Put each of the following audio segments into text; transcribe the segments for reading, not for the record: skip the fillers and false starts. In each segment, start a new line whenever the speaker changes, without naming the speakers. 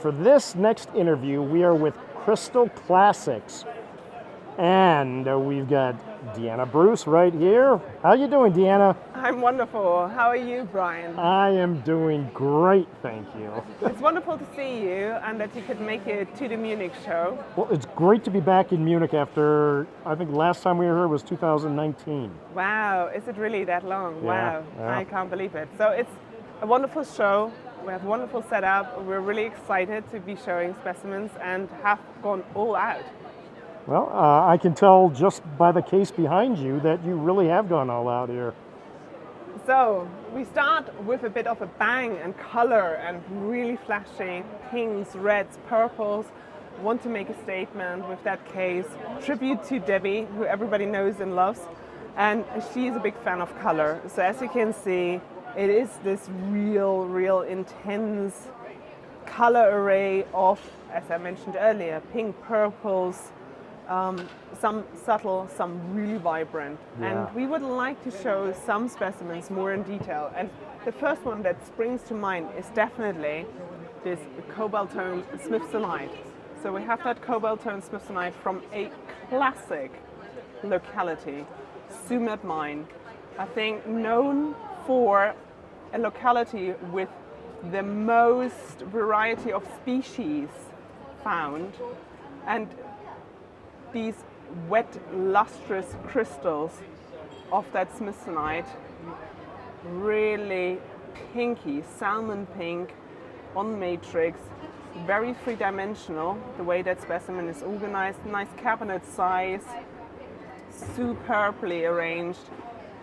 for this next interview, we are with Crystal Classics. And we've got Deanna Bruce right here. How you doing, Deanna?
I'm wonderful. How are you, Brian?
I am doing great, thank you.
It's wonderful to see you and that you could make it to the Munich show.
Well, it's great to be back in Munich after, I think last time we were here was 2019.
Wow, is it really that long?
Yeah,
Wow,
yeah.
I can't believe it. So it's a wonderful show. We have a wonderful setup. We're really excited to be showing specimens and have gone all out.
Well, I can tell just by the case behind you that you really have gone all out here.
So we start with a bit of a bang and color and really flashy pinks, reds, purples. Want to make a statement with that case. Tribute to Debbie, who everybody knows and loves. And she is a big fan of color. So as you can see, it is this real intense color array of, as I mentioned earlier, pink, purples, some subtle, some really vibrant.
Yeah.
And we would like to show some specimens more in detail. And the first one that springs to mind is definitely this cobalt tone Smithsonite. So we have that cobalt tone Smithsonite from a classic locality, Sumet mine. I think known for a locality with the most variety of species found, and these wet, lustrous crystals of that Smithsonite, really pinky, salmon pink on matrix, very three-dimensional, the way that specimen is organized, nice cabinet size, superbly arranged.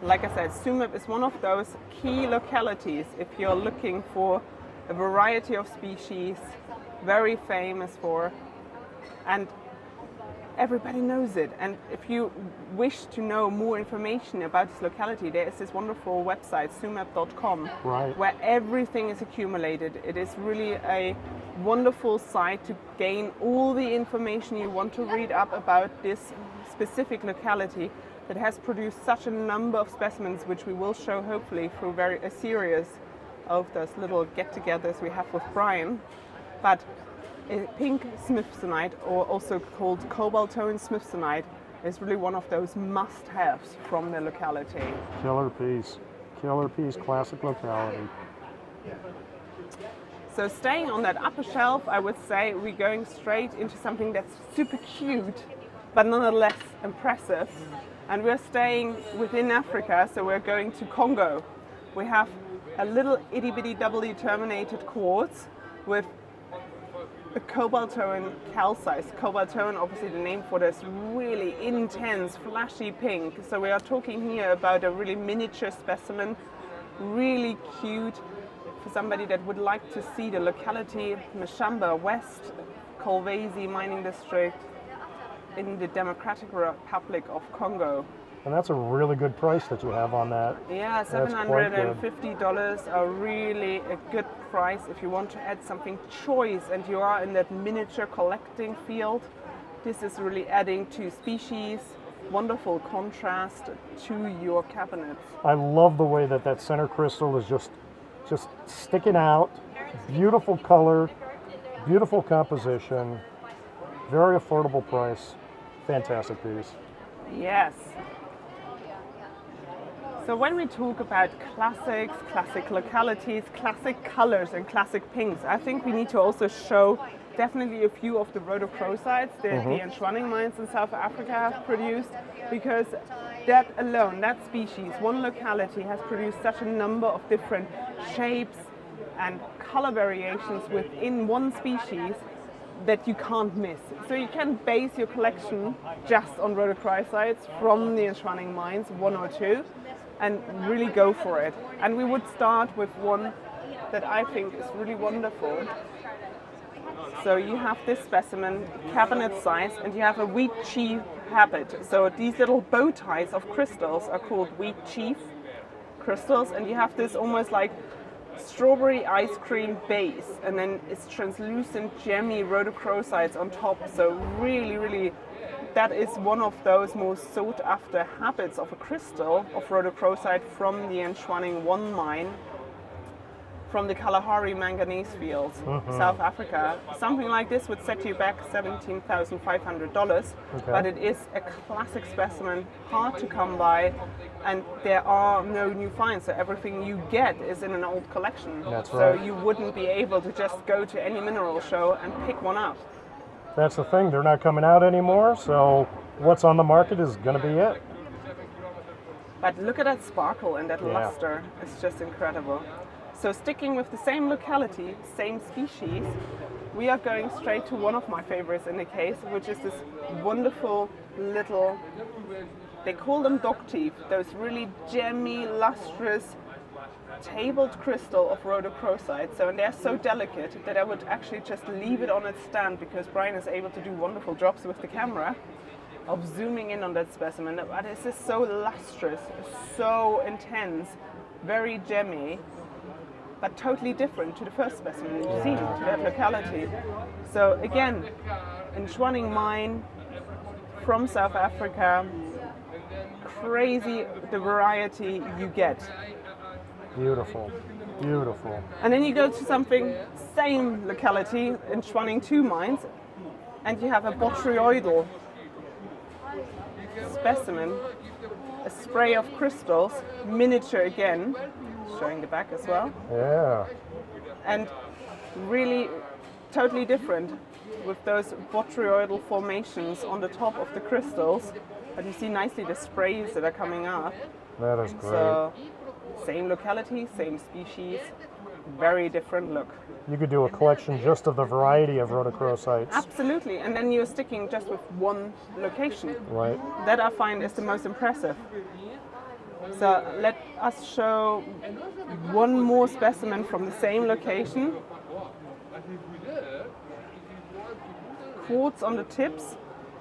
Like I said, Sumet is one of those key localities if you're looking for a variety of species, very famous for, and everybody knows it. And if you wish to know more information about this locality, there is this wonderful website, sumet.com,
Right.
where everything is accumulated. It is really a wonderful site to gain all the information you want to read up about this specific locality that has produced such a number of specimens, which we will show hopefully through a series of those little get-togethers we have with Brian. But pink Smithsonite, or also called cobalt tone Smithsonite, is really one of those must-haves from the locality.
Killer piece, classic locality.
So staying on that upper shelf, I would say we're going straight into something that's super cute, but nonetheless impressive. And we're staying within Africa, so we're going to Congo. We have a little itty-bitty doubly terminated quartz with a cobalt tone calcite. Cobalt tone, obviously the name for this really intense, flashy pink. So we are talking here about a really miniature specimen, really cute for somebody that would like to see the locality, Mashamba, West Kolwezi Mining District in the Democratic Republic of Congo.
And that's a really good price that you have on that.
Yeah,
That's quite good.
$750 are really a good price if you want to add something choice and you are in that miniature collecting field. This is really adding to species, wonderful contrast to your cabinets.
I love the way that that center crystal is just sticking out. Beautiful color, beautiful composition, very affordable price. Fantastic piece.
Yes. So when we talk about classics, classic localities, classic colors and classic pinks, I think we need to also show definitely a few of the rhodochrosites that the Anschwanning mines in South Africa have produced, because that alone, that species, one locality has produced such a number of different shapes and color variations within one species that you can't miss. So you can base your collection just on rhodochrosites from the Anschwanning mines, one or two, and really go for it. And we would start with one that I think is really wonderful. So you have this specimen, cabinet size, and you have a wheat chief habit. So these little bow ties of crystals are called wheat chief crystals, and you have this almost like strawberry ice cream base, and then it's translucent gemmy rhodochrosites on top. So really, that is one of those most sought after habits of a crystal of rhodochrosite from the Anschwanning 1 mine. from the Kalahari manganese fields, South Africa. Something like this would set you back $17,500, but it is a classic specimen, hard to come by, and there are no new finds, so everything you get is in an old collection.
That's
so
right.
you wouldn't be able to just go to any mineral show and pick one up.
That's the thing, they're not coming out anymore, so what's on the market is going to be it.
But look at that sparkle and that luster, it's just incredible. So sticking with the same locality, same species, we are going straight to one of my favorites in the case, which is this wonderful little, they call them dog teeth, those really gemmy, lustrous, tabled crystal of rhodochrosite. So, and they're so delicate that I would actually just leave it on its stand, because Brian is able to do wonderful jobs with the camera of zooming in on that specimen. But it's just so lustrous, so intense, very gemmy, but totally different to the first specimen you've seen, to that locality. So again, in Schwanning mine from South Africa, crazy the variety you get.
Beautiful, beautiful.
And then you go to something, same locality in Schwanning 2 mines, and you have a botryoidal specimen, a spray of crystals, miniature again, showing the back as well.
Yeah.
And really totally different with those botryoidal formations on the top of the crystals. But you see nicely the sprays that are coming up.
That is great.
So same locality, same species, very different look.
You could do a collection just of the variety of rhodochrosites.
Absolutely, and then you're sticking just with one location.
Right.
That I find is the most impressive. So let us show one more specimen from the same location. Quartz on the tips,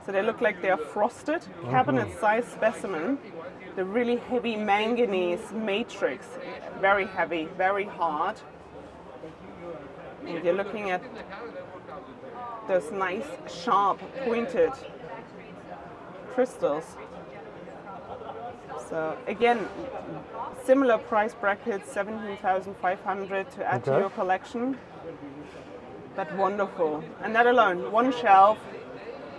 so they look like they are frosted. Cabinet-sized specimen. The really heavy manganese matrix, very heavy, very hard. And you're looking at those nice, sharp, pointed crystals. So again, similar price bracket, 17,500 to add to your collection. But wonderful. And that alone, one shelf,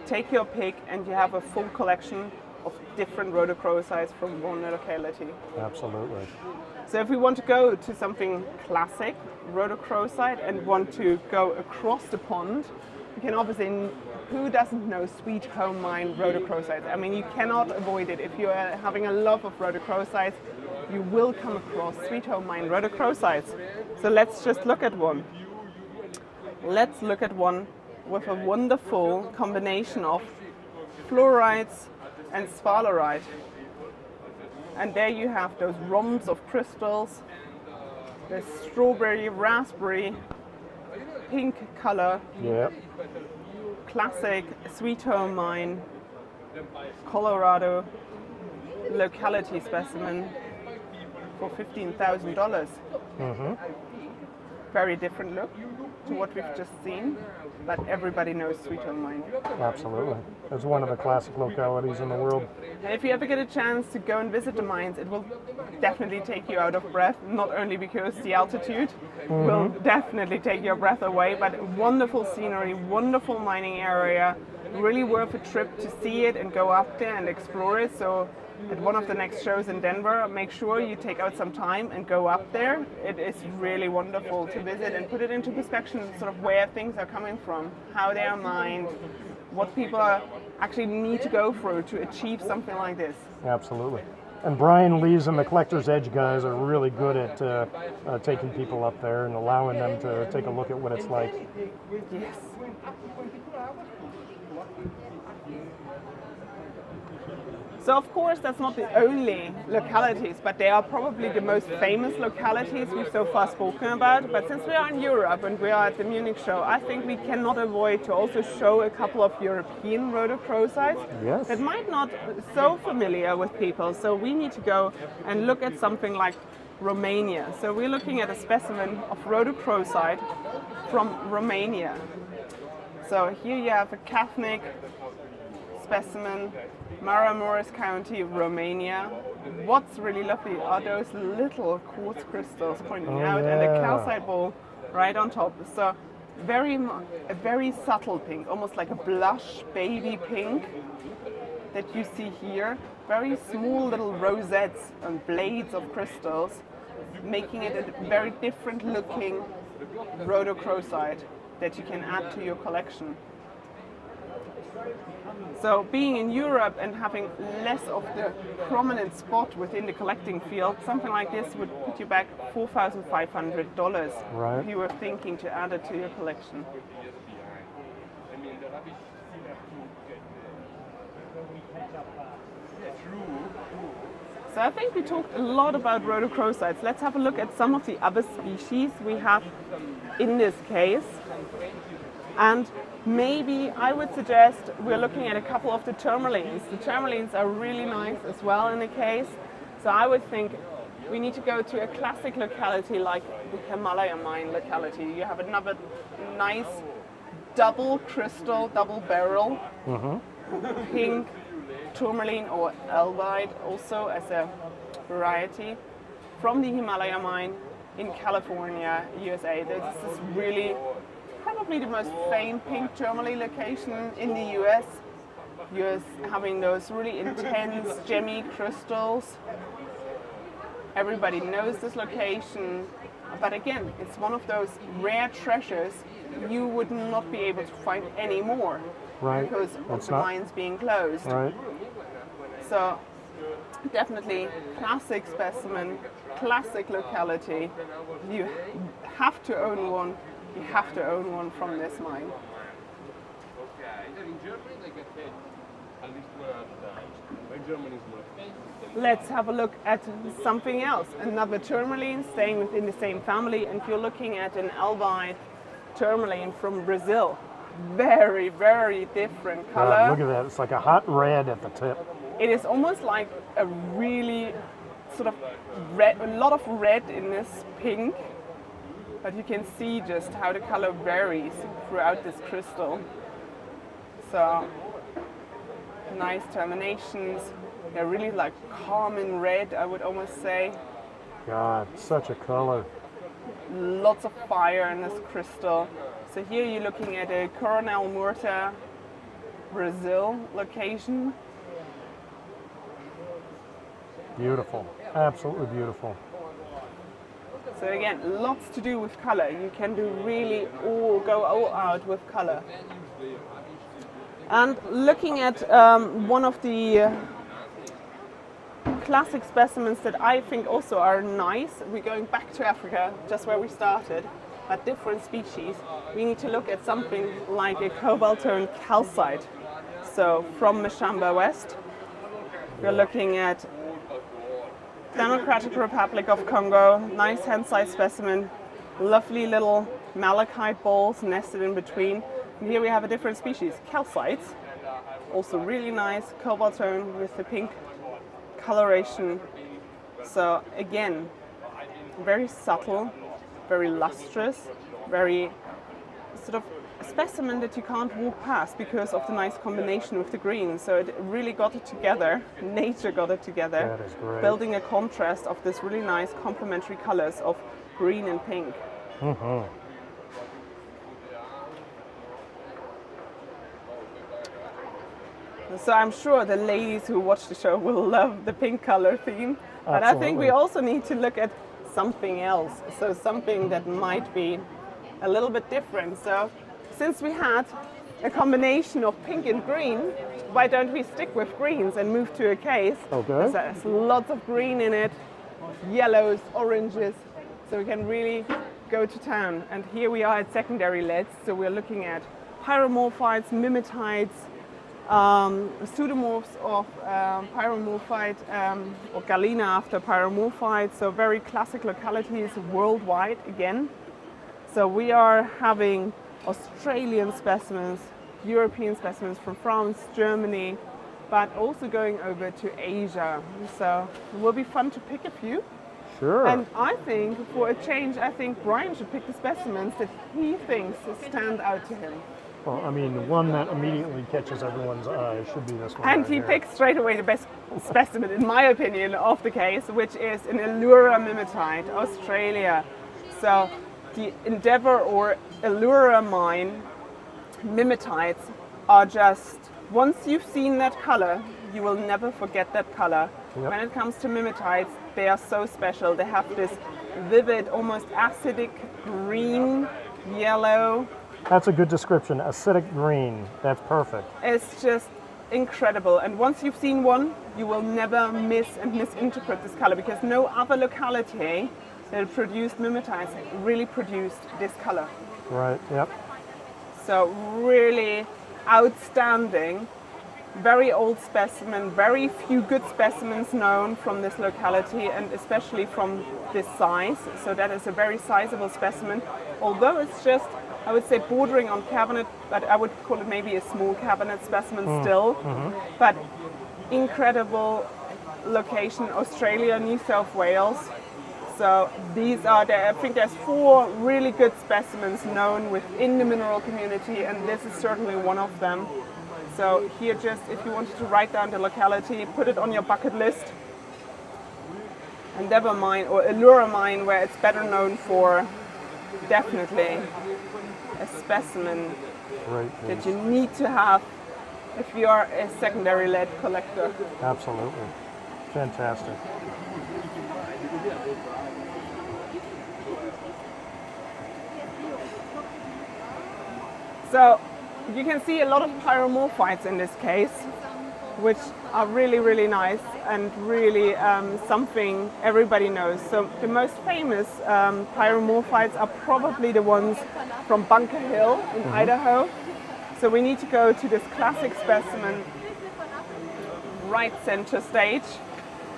take your pick, and you have a full collection of different rhodochrosites from one locality.
Absolutely.
So if we want to go to something classic, rhodochrosite, and want to go across the pond, you can obviously, who doesn't know Sweet Home Mine rhodochrosite? I mean, you cannot avoid it. If you are having a love of rhodochrosites, you will come across Sweet Home Mine rhodochrosites. So let's just look at one. Let's look at one with a wonderful combination of fluorites and sphalerite. And there you have those rhombs of crystals, the strawberry, raspberry, pink color, classic Sweet Home Mine, Colorado locality specimen for $15,000. Very different look to what we've just seen, but everybody knows Sweet Home Mine.
Absolutely. It's one of the classic localities in the world.
And if you ever get a chance to go and visit the mines, it will definitely take you out of breath, not only because the altitude will definitely take your breath away, but wonderful scenery, wonderful mining area, really worth a trip to see it and go up there and explore it. So at one of the next shows in Denver, make sure you take out some time and go up there. It is really wonderful to visit and put it into perspective, sort of where things are coming from, how they are mined, what people actually need to go through to achieve something like this.
Absolutely. And Brian Lees and the Collector's Edge guys are really good at taking people up there and allowing them to take a look at what it's like.
Yes. So of course that's not the only localities, but they are probably the most famous localities we've so far spoken about. But since we are in Europe and we are at the Munich show, I think we cannot avoid to also show a couple of European rhodochrosites that might not be so familiar with people. So we need to go and look at something like Romania. So we're looking at a specimen of rhodochrosite from Romania. So here you have a Cathnic specimen, Maramureş County, Romania. What's really lovely are those little quartz crystals pointing out and a calcite ball right on top. So a very subtle pink, almost like a blush baby pink that you see here. Very small little rosettes and blades of crystals, making it a very different looking rhodochrosite that you can add to your collection. So being in Europe and having less of the prominent spot within the collecting field, something like this would put you back $4,500 if you were thinking to add it to your collection. So I think we talked a lot about rhodochrosites. Let's have a look at some of the other species we have in this case. And maybe I would suggest we're looking at a couple of the tourmalines. The tourmalines are really nice as well in the case. So I would think we need to go to a classic locality like the Himalaya mine locality. You have another nice double crystal, double barrel, pink tourmaline or albide also as a variety from the Himalaya mine in California, USA. This is really probably the most famed pink tourmaline location in the US. You're having those really intense gemmy crystals. Everybody knows this location, but again, it's one of those rare treasures you would not be able to find anymore because of the mines being closed. So definitely classic specimen, classic locality. You have to own one. You have to own one from this mine. Let's have a look at something else. Another tourmaline staying within the same family, and you're looking at an Albide Tourmaline from Brazil. Very, very different color.
God, look at that. It's like a hot red at the tip.
It is almost like a really sort of red, a lot of red in this pink. But you can see just how the color varies throughout this crystal. So nice terminations. They're really like carmine red, I would almost say.
God, such a color.
Lots of fire in this crystal. So here you're looking at a Coronel Murta, Brazil location.
Beautiful, absolutely beautiful.
So again, lots to do with color. You can do really go all out with color. And looking at one of the classic specimens that I think also are nice, we're going back to Africa, just where we started, but different species. We need to look at something like a cobalt tone calcite. So from Mashamba West, we're looking at Democratic Republic of Congo, nice hand-sized specimen, lovely little malachite balls nested in between. And here we have a different species, calcites, also really nice, cobalt tone with the pink coloration. So again, very subtle, very lustrous, very sort of a specimen that you can't walk past because of the nice combination with the green. So it really got it together, nature got it together,
That is great.
building a contrast of this really nice complementary colors of green and pink. So I'm sure the ladies who watch the show will love the pink color theme, but I think we also need to look at something else, so something that might be a little bit different. So since we had a combination of pink and green, why don't we stick with greens and move to a case?
Okay.
There's lots of green in it, yellows, oranges, so we can really go to town. And here we are at secondary leads, so we're looking at pyromorphites, mimetites, pseudomorphs of pyromorphite or galena after pyromorphite, so very classic localities worldwide again. So we are having Australian specimens, European specimens from France, Germany, but also going over to Asia. So it will be fun to pick a few.
Sure.
And I think for a change, I think Brian should pick the specimens that he thinks stand out to him.
Well, I mean, the one that immediately catches everyone's eye should be this one.
And
right
he
here.
picked straight away the best specimen, in my opinion, of the case, which is an Allura mimetite, Australia. So the Endeavour or Allura mine mimetites are just, once you've seen that color, you will never forget that color.
Yep.
When it comes to mimetites, they are so special. They have this vivid, almost acidic green, yellow.
That's a good description. Acidic green. That's perfect.
It's just incredible. And once you've seen one, you will never miss and misinterpret this color, because no other locality that produced mimetites really produced this color.
Right. Yep.
So really outstanding, very old specimen, very few good specimens known from this locality, and especially from this size. So that is a very sizable specimen, although it's just, I would say, bordering on cabinet, but I would call it maybe a small cabinet specimen still. But incredible location, Australia, New South Wales. So these are, I think there's 4 really good specimens known within the mineral community, and this is certainly one of them. So here, just if you wanted to write down the locality, put it on your bucket list. Endeavour mine or Allura mine, where it's better known for, definitely a specimen
Great
that
piece.
you need to have if you are a secondary lead collector.
Absolutely. Fantastic.
So you can see a lot of pyromorphites in this case, which are really, really nice and really something everybody knows. So the most famous pyromorphites are probably the ones from Bunker Hill in Idaho. So we need to go to this classic specimen, right center stage.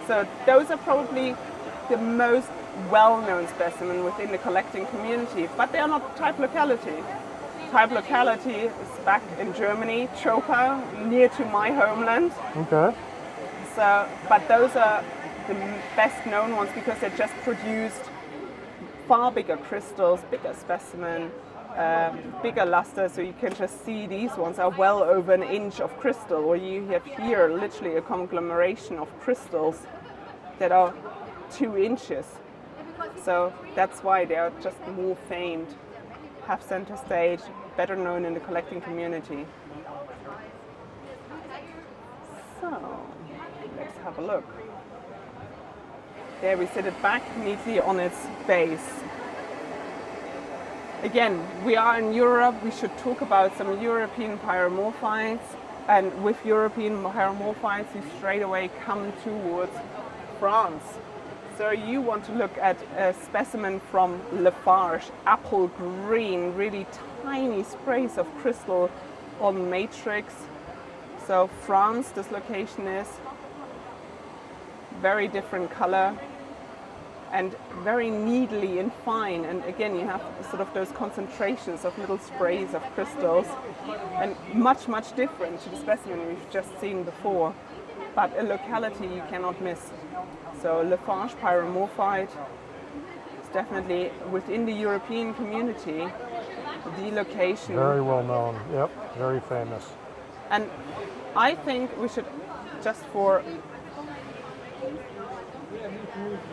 So those are probably the most well-known specimen within the collecting community, but they are not type locality. Type locality is back in Germany, Chopa, near to my homeland.
Okay.
So, but those are the best known ones because they just produced far bigger crystals, bigger specimen, bigger luster. So you can just see these ones are well over 1 inch of crystal, or you have here literally a conglomeration of crystals that are 2 inches. So that's why they are just more famed, have center stage, better known in the collecting community. So let's have a look. There we sit it back neatly on its base. Again, we are in Europe, we should talk about some European pyromorphites, and with European pyromorphites you straight away come towards France. So you want to look at a specimen from Lafarge, apple green, really tiny sprays of crystal on matrix. So France, this location is very different color and very needly and fine. And again, you have sort of those concentrations of little sprays of crystals, and much, much different to the specimen we've just seen before. But a locality you cannot miss. So Lafarge pyromorphite is definitely within the European community the location.
Very well known. Yep. Very famous.
And I think we should, just for,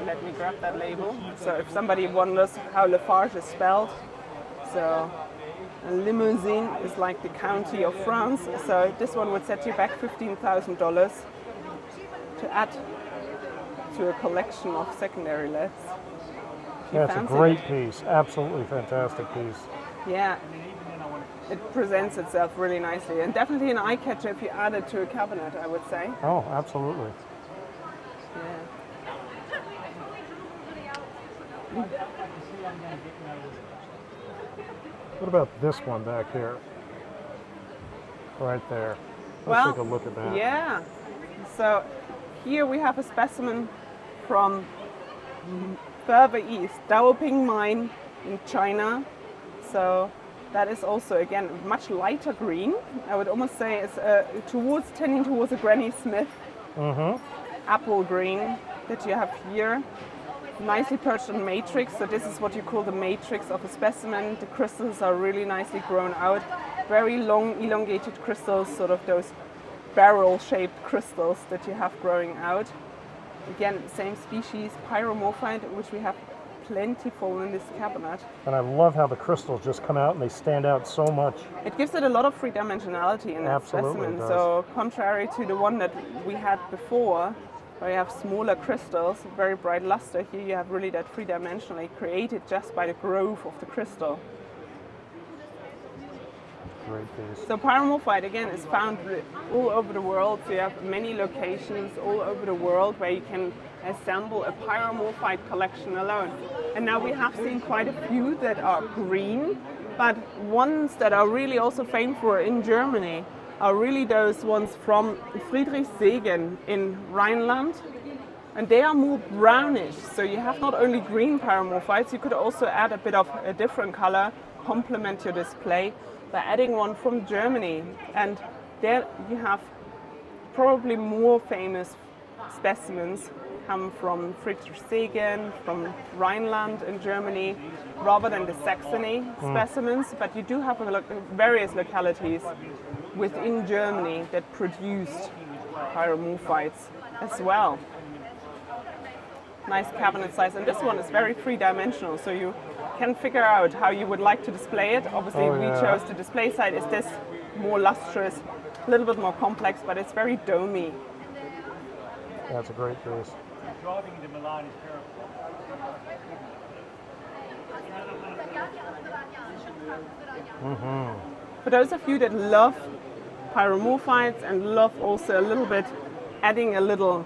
let me grab that label. So if somebody wonders how Lafarge is spelled, so Limousin is like the county of France. So this one would set you back $15,000 to add to a collection of secondary leads.
That's a great piece. Absolutely fantastic piece.
Yeah, it presents itself really nicely, and definitely an eye catcher if you add it to a cabinet, I would say.
Oh, absolutely.
Yeah.
What about this one back here? Right there. Let's take a look at that.
Yeah. So here we have a specimen from further east, Daoping mine in China. So that is also, again, much lighter green. I would almost say it's tending towards a Granny Smith apple green that you have here. Nicely perched on matrix. So this is what you call the matrix of a specimen. The crystals are really nicely grown out. very long elongated crystals, sort of those barrel-shaped crystals that you have growing out. Again, same species, pyromorphite, which we have plentiful in this cabinet.
And I love how the crystals just come out and they stand out so much.
It gives it a lot of three-dimensionality in that
Absolutely
specimen.
it does.
So contrary to the one that we had before, where you have smaller crystals, very bright luster, here you have really that three-dimensionally created just by the growth of the crystal.
Great piece.
So pyromorphite, again, is found all over the world. So you have many locations all over the world where you can assemble a pyromorphite collection alone. And now we have seen quite a few that are green, but ones that are really also famed for in Germany are really those ones from Friedrichshagen in Rhineland. And they are more brownish. So you have not only green pyromorphites, you could also add a bit of a different color, complement your display, by adding one from Germany. And there you have probably more famous specimens come from Friedrichshagen, from Rhineland in Germany, rather than the Saxony specimens. But you do have various localities within Germany that produced pyromorphites as well. Nice cabinet size, and this one is very three-dimensional, so you can figure out how you would like to display it. Obviously, we chose the display side. Is this more lustrous, a little bit more complex, but it's very domey.
That's a great piece.
Driving the Milan is terrible.
For those of you that love pyromorphites and love also a little bit adding a little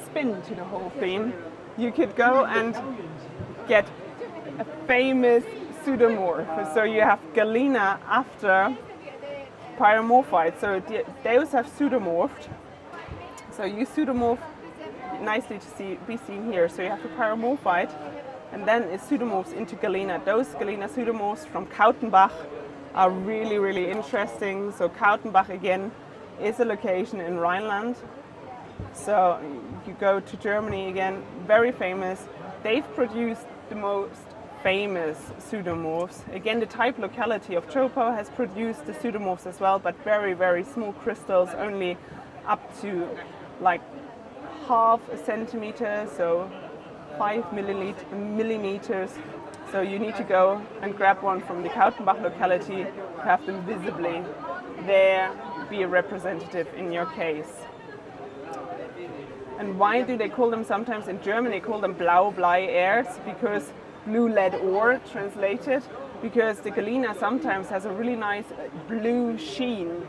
spin to the whole thing, you could go and get a famous pseudomorph. So you have galena after pyromorphite. So those have pseudomorphed. So you pseudomorph nicely to be seen here. So you have the pyromorphite, and then it pseudomorphs into galena. Those galena pseudomorphs from Kautenbach are really, really interesting. So Kautenbach again is a location in Rhineland. So you go to Germany again, very famous. They've produced the most famous pseudomorphs. Again, the type locality of Chopo has produced the pseudomorphs as well, but very, very small crystals, only up to like half a centimeter, so 5 millimeters. So you need to go and grab one from the Kautenbach locality, have them visibly there, be a representative in your case. And why do they call them sometimes in German, they call them Blau-Blei-Erz, because blue lead ore translated, because the galena sometimes has a really nice blue sheen,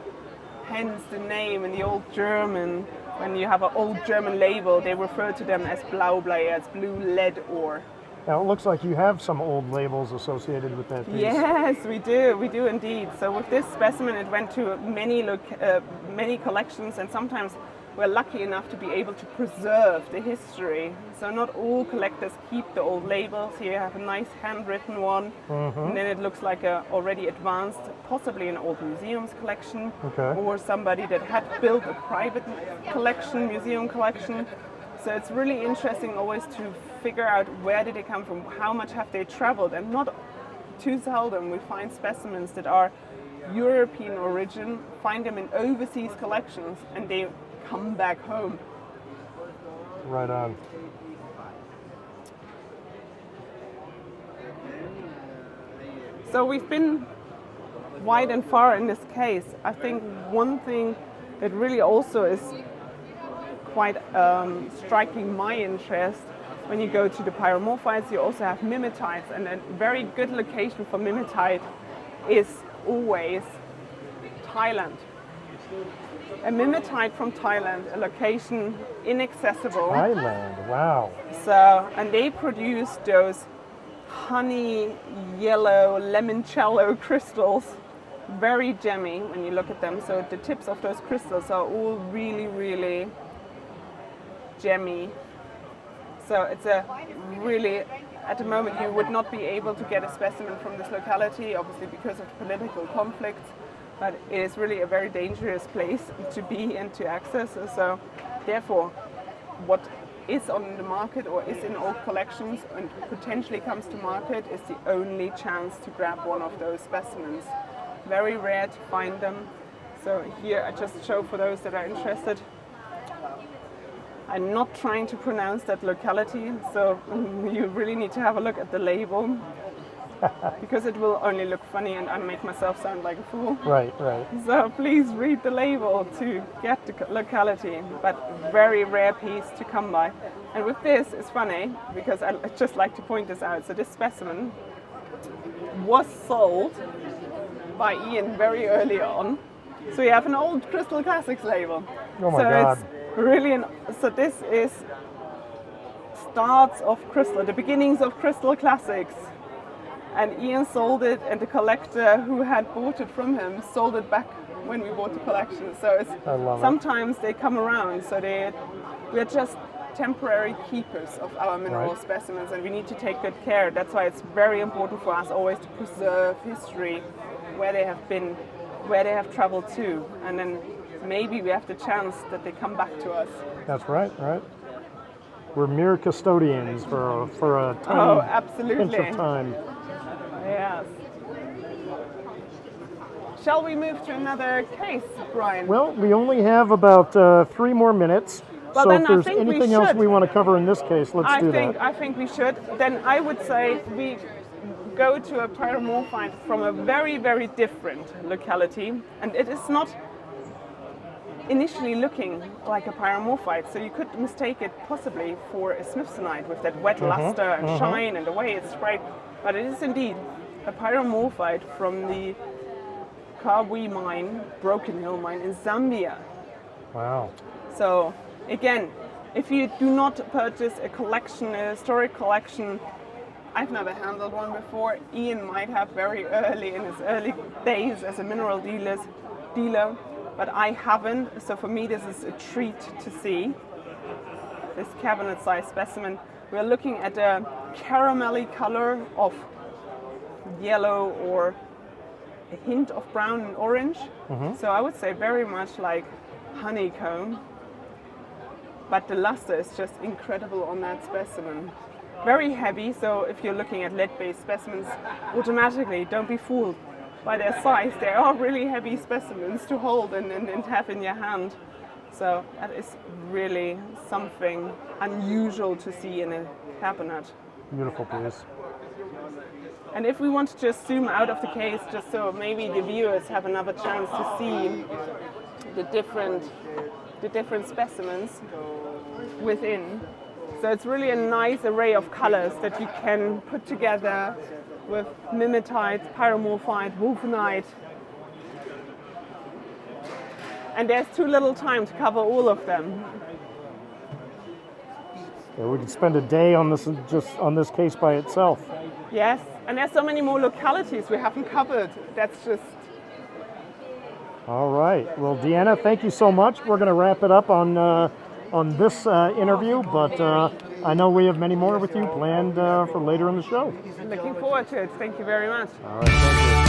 hence the name in the old German. When you have an old German label, they refer to them as Blau-Blei-Erz, blue lead ore.
Now it looks like you have some old labels associated with that piece.
Yes, we do indeed. So with this specimen, it went to many collections, and sometimes we're lucky enough to be able to preserve the history. So not all collectors keep the old labels. Here you have a nice handwritten one, and then it looks like a already advanced, possibly an old museum's collection, or somebody that had built a private collection, museum collection. So it's really interesting always to figure out where did they come from, how much have they traveled, and not too seldom we find specimens that are European origin, find them in overseas collections, and they come back home.
Right on.
So we've been wide and far in this case. I think one thing that really also is quite striking my interest, when you go to the pyromorphites, you also have mimetites, and a very good location for mimetite is always Thailand. A mimetite from Thailand, a location inaccessible.
Thailand, wow.
So, and they produce those honey yellow limoncello crystals, very gemmy when you look at them. So the tips of those crystals are all really, really gemmy. So it's a really, at the moment you would not be able to get a specimen from this locality, obviously because of political conflicts, but it is really a very dangerous place to be and to access. So therefore, what is on the market or is in old collections and potentially comes to market is the only chance to grab one of those specimens. Very rare to find them. So here I just show for those that are interested. I'm not trying to pronounce that locality, so you really need to have a look at the label because it will only look funny and I make myself sound like a fool.
Right, right.
So please read the label to get the locality, but very rare piece to come by. And with this, it's funny because I just like to point this out. So this specimen was sold by Ian very early on. So you have an old Crystal Classics label.
Oh my God.
It's really so this is starts of Crystal, the beginnings of Crystal Classics. And Ian sold it, and the collector who had bought it from him sold it back when we bought the collection. So it's sometimes they come around. So we're just temporary keepers of our mineral specimens, and we need to take good care. That's why it's very important for us always to preserve history, where they have been, where they have traveled to, and then maybe we have the chance that they come back to us.
That's right, right. We're mere custodians for a tiny
absolutely.
pinch of time.
Yes. Shall we move to another case, Brian?
Well, we only have about 3 more minutes.
Well,
so
then
if
I
there's
think we
anything else
should.
we want to cover in this case, let's do that.
I think we should. Then I would say we go to a pyromorphite from a very, very different locality. And it is not initially looking like a pyromorphite, so you could mistake it possibly for a Smithsonite with that wet luster and shine and the way it's sprayed. But it is indeed a pyromorphite from the Kabwe mine, Broken Hill mine in Zambia.
Wow.
So again, if you do not purchase a collection, a historic collection, I've never handled one before. Ian might have very early in his early days as a mineral dealer, but I haven't. So for me, this is a treat to see this cabinet-sized specimen. We're looking at a caramelly color of yellow or a hint of brown and orange. So I would say very much like honeycomb, but the luster is just incredible on that specimen. Very heavy, so if you're looking at lead-based specimens, automatically don't be fooled by their size. They are really heavy specimens to hold and have in your hand. So that is really something unusual to see in a cabinet.
Beautiful piece.
And if we want to just zoom out of the case, just so maybe the viewers have another chance to see the different specimens within. So it's really a nice array of colors that you can put together with mimetite, pyromorphite, wolfenite. And there's too little time to cover all of them.
Yeah, we could spend a day on this, just on this case by itself.
Yes, and there's so many more localities we haven't covered. That's just...
All right. Well, Deanna, thank you so much. We're going to wrap it up on this interview, but I know we have many more with you planned for later in the show.
Looking forward to it. Thank you very much.
All right. Thank you.